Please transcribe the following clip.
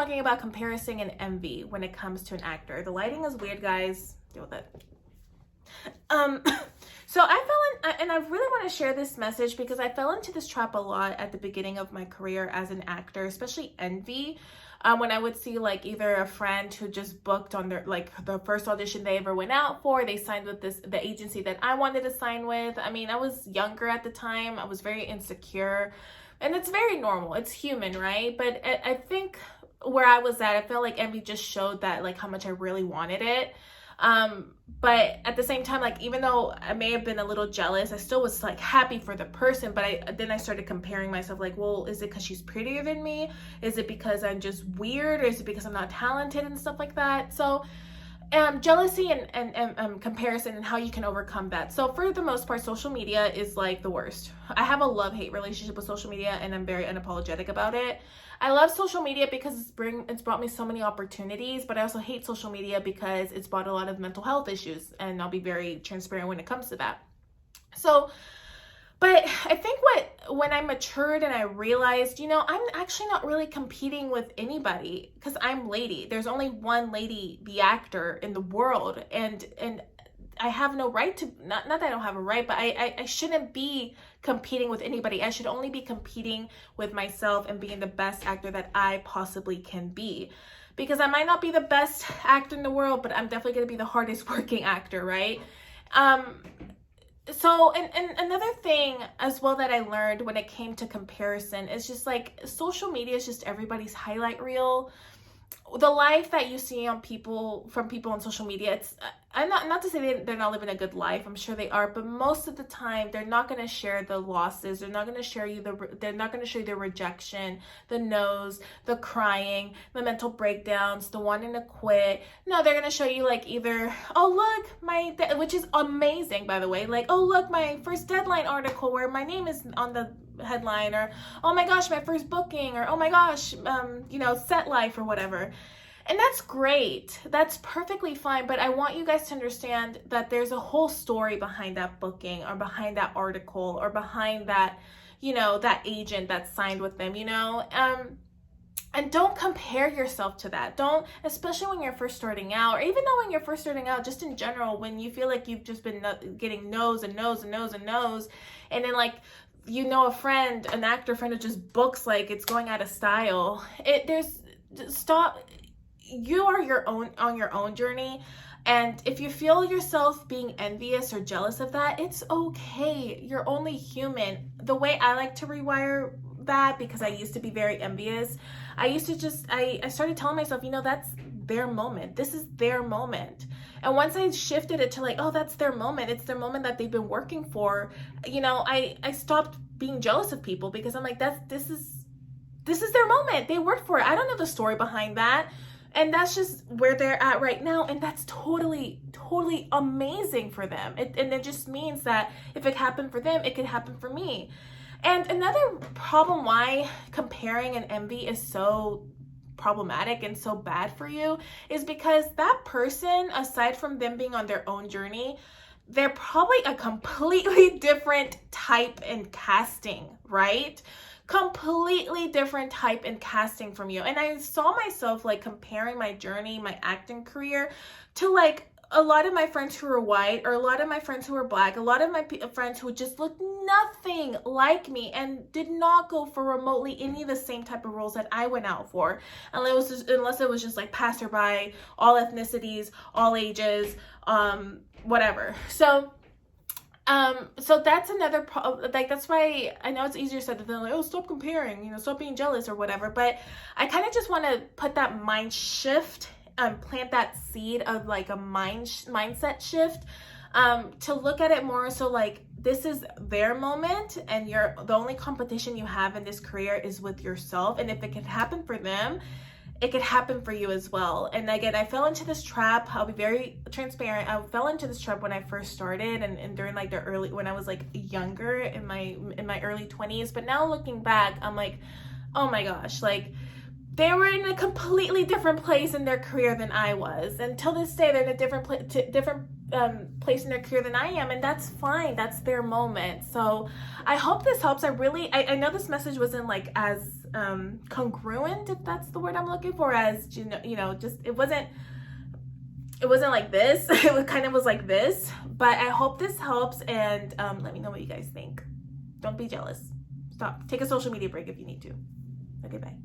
talking about comparison and envy when it comes to an actor. The lighting is weird, guys. Deal with it. So I fell in, and I really want to share this message because I fell into this trap a lot at the beginning of my career as an actor, especially envy. When I would see like either a friend who just booked on their like the first audition they ever went out for, they signed with the agency that I wanted to sign with. I mean, I was younger at the time. I was very insecure, and it's very normal. It's human, right? But I think where I was at, I felt like envy just showed that like how much I really wanted it. But at the same time, like, even though I may have been a little jealous, I still was like happy for the person. But then I started comparing myself, like, well, is it because she's prettier than me? Is it because I'm just weird? Or is it because I'm not talented and stuff like that? So jealousy and comparison and how you can overcome that. So for the most part, social media is like the worst. I have a love-hate relationship with social media, and I'm very unapologetic about it. I love social media because it's brought me so many opportunities, but I also hate social media because it's brought a lot of mental health issues, and I'll be very transparent when it comes to that. So, but I think when I matured and I realized, you know, I'm actually not really competing with anybody because I'm Lady. There's only one Lady, the actor in the world, and I have no right to, not that I don't have a right, but I shouldn't be competing with anybody. I should only be competing with myself and being the best actor that I possibly can be. Because I might not be the best actor in the world, but I'm definitely going to be the hardest working actor, right? So, and another thing as well that I learned when it came to comparison is just like social media is just everybody's highlight reel. The life that you see on from people on social media, it's I'm not to say they're not living a good life. I'm sure they are, but most of the time they're not going to share the losses. They're not going to share they're not going to show you the rejection, the no's, the crying, the mental breakdowns, the wanting to quit. No, they're going to show you like either, oh look, which is amazing, by the way, like, oh look, my first Deadline article where my name is on the headline, or oh my gosh, my first booking, or oh my gosh, you know, set life or whatever. And that's great. That's perfectly fine. But I want you guys to understand that there's a whole story behind that booking, or behind that article, or behind that, you know, that agent that signed with them, you know. And don't compare yourself to that. Don't, especially when you're first starting out, or even though when you're first starting out, just in general, when you feel like you've just been getting no's and no's and no's and no's, and then like, you know, a friend, an actor friend who just books like it's going out of style. Stop. You are on your own journey. And if you feel yourself being envious or jealous of that, it's okay. You're only human. The way I like to rewire that, because I used to be very envious, I used to just, I started telling myself, you know, that's their moment. This is their moment. And once I shifted it to like, oh, that's their moment. It's their moment that they've been working for. You know, I stopped being jealous of people because I'm like, this is their moment. They worked for it. I don't know the story behind that. And that's just where they're at right now. And that's totally, totally amazing for them. And it just means that if it happened for them, it could happen for me. And another problem why comparing and envy is so problematic and so bad for you is because that person, aside from them being on their own journey, they're probably a completely different type and casting, right? Completely different type and casting from you. And I saw myself like comparing my journey, my acting career, to like a lot of my friends who were white, or a lot of my friends who were black, a lot of my friends who just looked nothing like me and did not go for remotely any of the same type of roles that I went out for, unless it was just like passerby, all ethnicities, all ages, whatever. So that's another like, that's why I know it's easier said than like, oh, stop comparing, you know, stop being jealous or whatever. But I kind of just want to put that mind shift, plant that seed of like a mindset shift, to look at it more so like, this is their moment, and the only competition you have in this career is with yourself. And if it can happen for them, it could happen for you as well. And again, I fell into this trap. I'll be very transparent. I fell into this trap when I first started, and during like when I was like younger, in my early 20s. But now looking back, I'm like, oh my gosh, like, they were in a completely different place in their career than I was. And till this day, they're in a different place in their career than I am, and that's fine. That's their moment. So I hope this helps. I know this message wasn't like as congruent, if that's the word I'm looking for, as just it wasn't like this. It kind of was like this, but I hope this helps, and let me know what you guys think. Don't be jealous. Stop. Take a social media break if you need to. Okay, bye.